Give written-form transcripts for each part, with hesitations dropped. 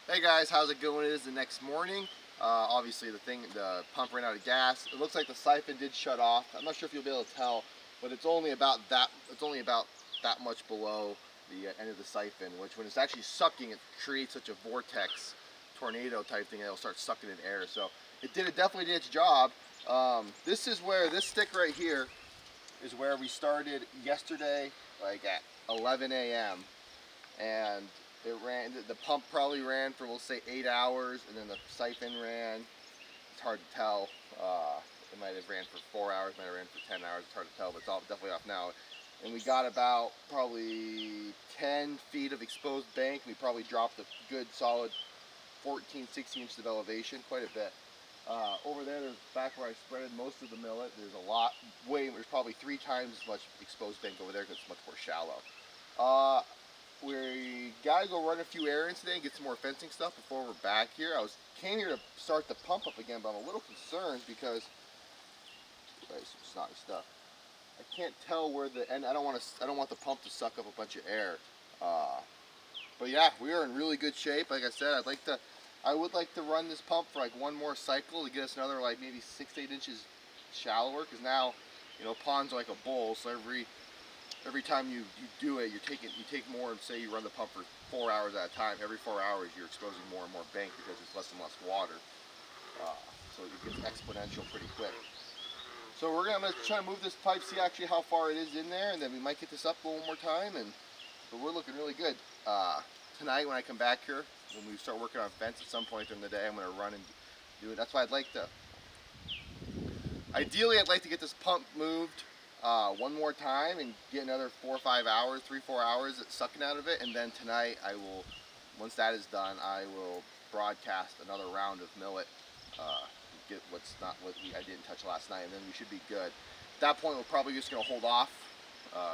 Hey guys, how's it going? It is the next morning. Obviously the pump ran out of gas. It looks like the siphon did shut off. I'm not sure if you'll be able to tell, but it's only about that. It's only about that much below the end of the siphon, which when it's actually sucking, it creates such a vortex, tornado type thing. It'll start sucking in air. So it definitely did its job. This is where this stick right here is where we started yesterday, like at 11 a.m. and it ran. The pump probably ran for, we'll say, 8 hours, and then the siphon ran. It's hard to tell. It might have ran for 4 hours, might have ran for 10 hours. It's hard to tell, but it's all definitely off now. And we got about probably 10 feet of exposed bank. We probably dropped a good solid 14, 16 inches of elevation, quite a bit. Over there's back where I spreaded most of the millet. There's a lot, there's probably 3 times as much exposed bank over there because it's much more shallow. We gotta go run a few errands today and get some more fencing stuff before we're back here. Came here to start the pump up again, but I'm a little concerned because some snotty stuff. I can't tell where the end. I don't want the pump to suck up a bunch of air. But yeah, we are in really good shape. Like I said, I would like to run this pump for like one more cycle to get us another like maybe 6 to 8 inches shallower. Because now, ponds are like a bowl, so every time you do it, you take more, and say you run the pump for 4 hours at a time. Every 4 hours, you're exposing more and more bank because there's less and less water. So it gets exponential pretty quick. So I'm gonna try to move this pipe, see actually how far it is in there, and then we might get this up one more time. But we're looking really good. Tonight when I come back here, when we start working on fence at some point during the day, I'm gonna run and do it. That's why ideally I'd like to get this pump moved one more time and get another 4 or 5 hours, 3 4 hours sucking out of it, and then tonight once that is done, I will broadcast another round of millet. Get what I didn't touch last night, and then we should be good. At that point, we're probably just gonna hold off,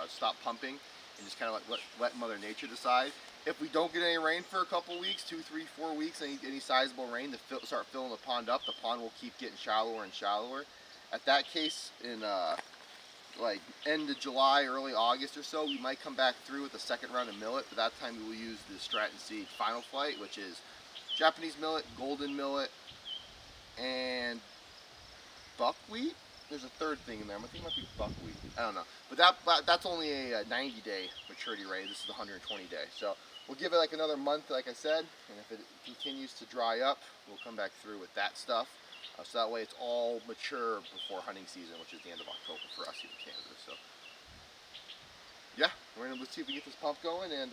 stop pumping, and just kind of let Mother Nature decide. If we don't get any rain for a couple weeks, 2, 3, 4 weeks, any sizable rain to start filling the pond up, the pond will keep getting shallower and shallower. At that case, in like end of July, early August or so, we might come back through with a second round of millet. But that time we will use the Stratton Seed Final Flight, which is Japanese millet, golden millet, and buckwheat. There's a third thing in there. I think it might be buckwheat. I don't know. But that's only a 90-day maturity rate. This is 120 day. So we'll give it like another month, like I said. And if it continues to dry up, we'll come back through with that stuff. So that way it's all mature before hunting season, which is the end of October for us here in Canada. So yeah, let's see if we get this pump going, and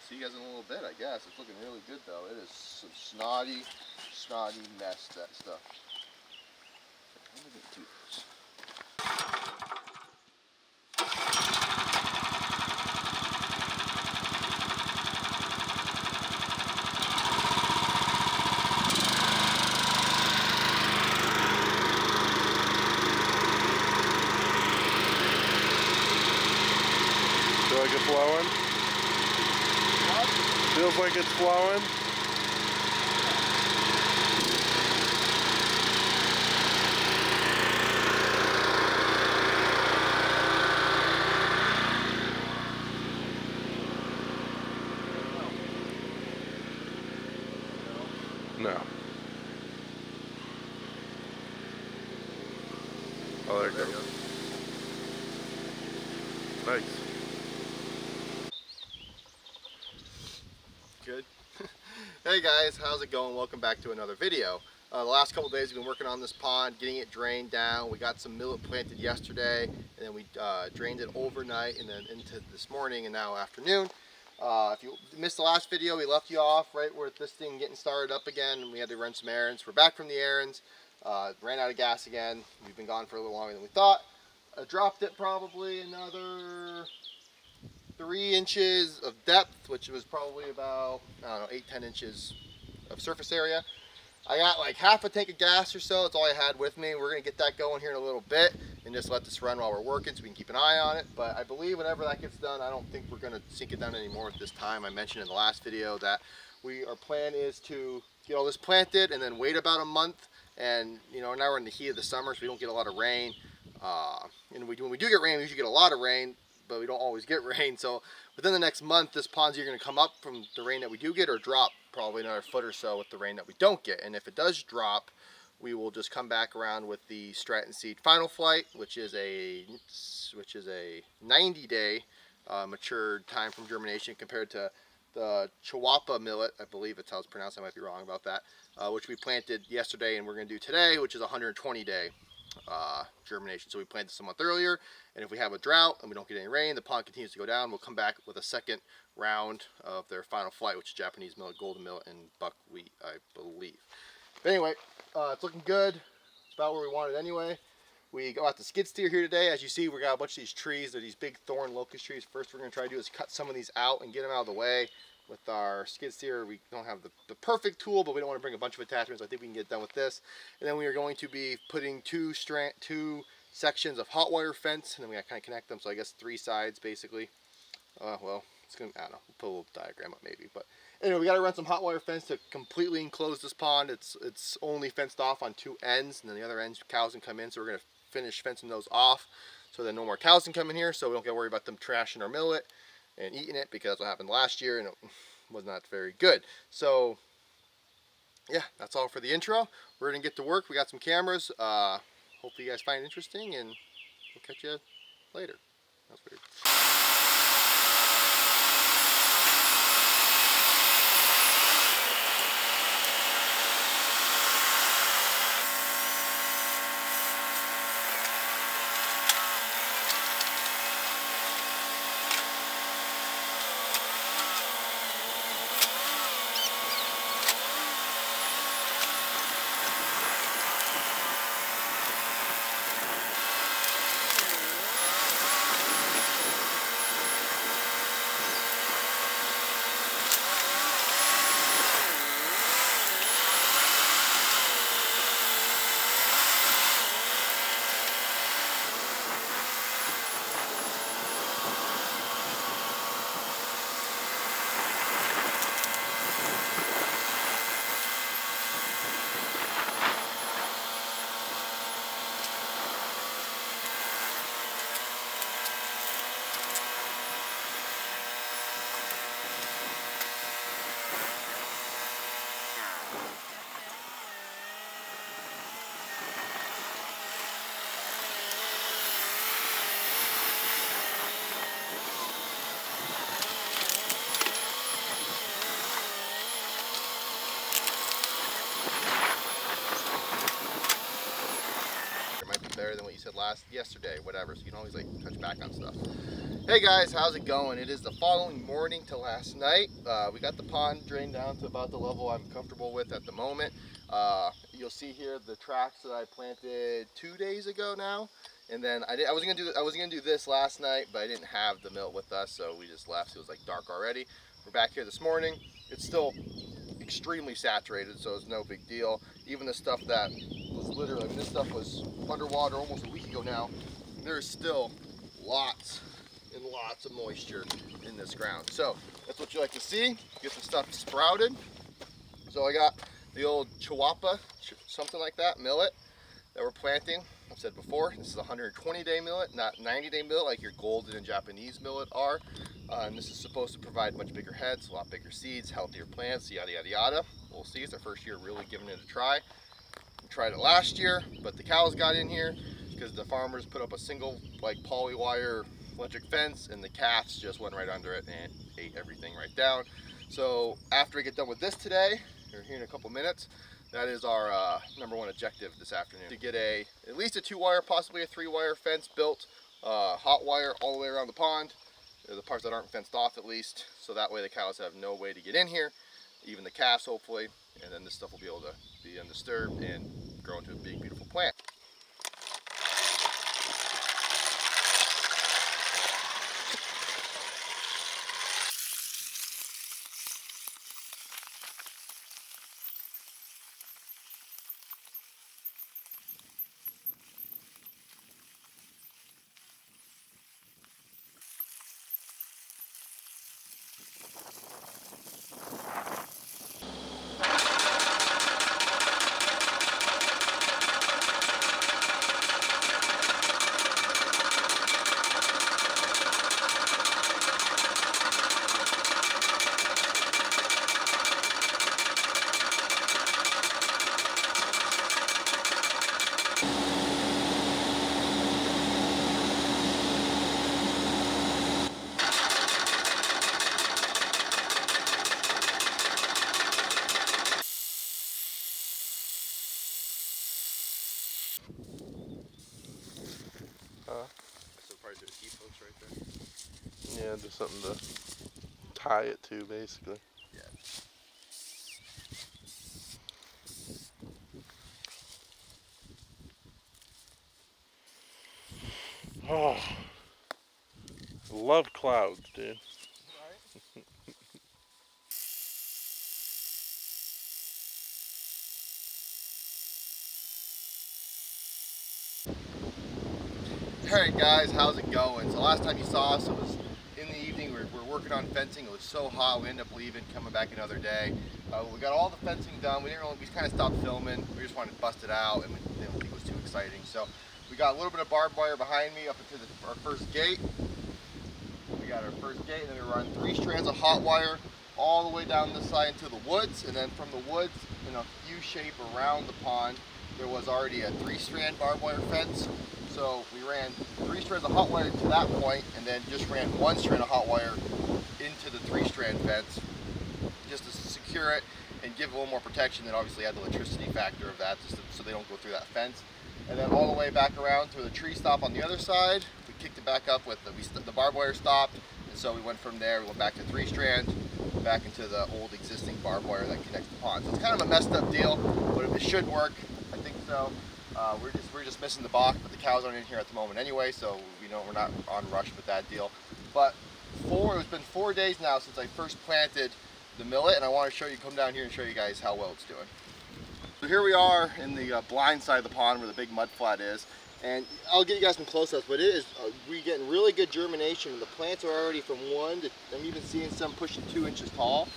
see you guys in a little bit, I guess. It's looking really good though. It is some snotty mess, that stuff. How am I gonna do this? Feel like it's flowing? What? Feels like it's flowing? No. Oh, there it goes. Nice. Good. Hey guys, how's it going? Welcome back to another video. The last couple days we've been working on this pond, getting it drained down. We got some millet planted yesterday, and then we drained it overnight, and then into this morning and now afternoon. If you missed the last video, we left you off right where this thing getting started up again, and we had to run some errands. We're back from the errands. Ran out of gas again. We've been gone for a little longer than we thought. I dropped it probably another 3 inches of depth, which was probably about, I don't know, 8-10 inches of surface area. I got like half a tank of gas or so. That's all I had with me. We're gonna get that going here in a little bit and just let this run while we're working so we can keep an eye on it. But I believe whenever that gets done, I don't think we're gonna sink it down anymore at this time. I mentioned in the last video that our plan is to get all this planted and then wait about a month. And now we're in the heat of the summer, so we don't get a lot of rain. And when we do get rain, we usually get a lot of rain. but we don't always get rain. So within the next month, this pond's either going to come up from the rain that we do get or drop probably another foot or so with the rain that we don't get. And if it does drop, we will just come back around with the Stratton Seed Final Flight, which is a 90-day matured time from germination compared to the Chihuahua millet, I believe it's how it's pronounced, I might be wrong about that, which we planted yesterday and we're going to do today, which is 120-day germination. So we planted this a month earlier, and if we have a drought and we don't get any rain, the pond continues to go down, we'll come back with a second round of their Final Flight, which is Japanese millet, golden millet, and buckwheat, I believe. But anyway, it's looking good. It's about where we want it anyway. We go out to skid steer here today. As you see, we got a bunch of these trees. They're these big thorn locust trees. First we're going to try to do is cut some of these out and get them out of the way. With our skid steer, we don't have the perfect tool, but we don't want to bring a bunch of attachments. I think we can get done with this. And then we are going to be putting two sections of hot wire fence, and then we got to kind of connect them. So I guess 3 sides basically. Well, it's going to, I don't know, we'll put a little diagram up maybe. But anyway, we got to run some hot wire fence to completely enclose this pond. It's only fenced off on 2 ends, and then the other ends cows can come in. So we're going to finish fencing those off so that no more cows can come in here, so we don't get worried about them trashing our millet and eating it, because that's what happened last year and it was not very good. So yeah, that's all for the intro. We're gonna get to work. We got some cameras. Hopefully you guys find it interesting, and we'll catch you later. That's weird. Better than what you said yesterday, whatever, so you can always like touch back on stuff. Hey guys, how's it going? It is the following morning to last night. We got the pond drained down to about the level I'm comfortable with at the moment. You'll see here the tracks that I planted 2 days ago now, and then I was gonna do this last night, but I didn't have the millet with us, so we just left. It was like dark already. We're back here this morning. It's still extremely saturated, so it's no big deal. Even the stuff that was literally, I mean, this stuff was underwater almost a week ago now. There's still lots and lots of moisture in this ground. So that's what you like to see. Get the stuff sprouted. So I got the old Chihuahua, something like that, millet that we're planting. I've said before, this is a 120-day millet, not 90-day millet like your golden and Japanese millet are. And this is supposed to provide much bigger heads, a lot bigger seeds, healthier plants, yada yada yada. We'll see. It's our first year really giving it a try. We tried it last year, but the cows got in here because the farmers put up a single like poly wire electric fence, and the cats just went right under it and ate everything right down. So after I get done with this today, or here in a couple minutes, that is our #1 objective this afternoon, to get at least a 2-wire, possibly a 3-wire fence built, hot wire all the way around the pond, the parts that aren't fenced off at least, so that way the cows have no way to get in here, even the calves hopefully, and then this stuff will be able to be undisturbed and grow into a big beautiful plant. Yeah, just something to tie it to, basically. Yeah. Oh, love clouds, dude. Alright guys, how's it going? So last time you saw us, it was in the evening. We were working on fencing. It was so hot, we ended up leaving, coming back another day. We got all the fencing done. We kind of stopped filming. We just wanted to bust it out, and we didn't think it was too exciting. So we got a little bit of barbed wire behind me up into our first gate. We got our first gate, and then we run 3 strands of hot wire all the way down this side into the woods, and then from the woods in a U shape around the pond, there was already a 3-strand barbed wire fence. So we ran 3 strands of hot wire to that point, and then just ran 1 strand of hot wire into the 3-strand fence just to secure it and give a little more protection, and obviously add the electricity factor of that just so they don't go through that fence. And then all the way back around to the tree stop on the other side, we kicked it back up with the barbed wire stopped, and so we went from there, we went back to 3 strands, back into the old existing barbed wire that connects the pond. So it's kind of a messed up deal, but it should work. I think so. We're just missing the box, but the cows aren't in here at the moment anyway, so we're not on rush with that deal. But it's been 4 days now since I first planted the millet, and I want to come down here and show you guys how well it's doing. So here we are in the blind side of the pond where the big mud flat is, and I'll get you guys some close-ups, but we're getting really good germination. The plants are already from 1 to, I'm even seeing some pushing 2 inches tall.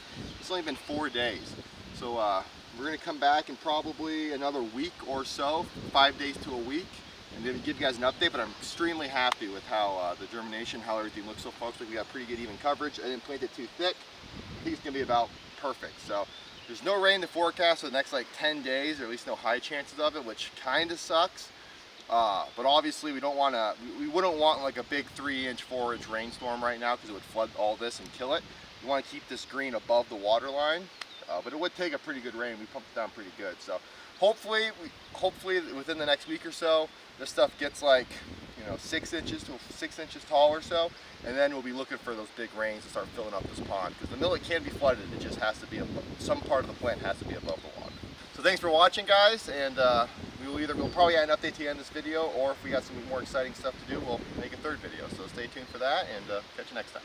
It's only been 4 days. So we're going to come back in probably another week or so, 5 days to a week, and then give you guys an update. But I'm extremely happy with how the germination, how everything looks so far. Looks like we got pretty good even coverage. I didn't plant it too thick. I think it's going to be about perfect. So there's no rain in the forecast for the next like 10 days, or at least no high chances of it, which kind of sucks. But obviously we wouldn't want like a big 3-inch, 4-inch rainstorm right now, because it would flood all this and kill it. We want to keep this green above the water line. But it would take a pretty good rain. We pumped it down pretty good. So hopefully within the next week or so, this stuff gets like 6 inches to 6 inches tall or so, and then we'll be looking for those big rains to start filling up this pond, because the millet can be flooded. It just has to be some part of the plant has to be above the water. So thanks for watching, guys, and we'll probably add an update to the end of this video, or if we got some more exciting stuff to do, we'll make a 3rd video. So stay tuned for that, and catch you next time.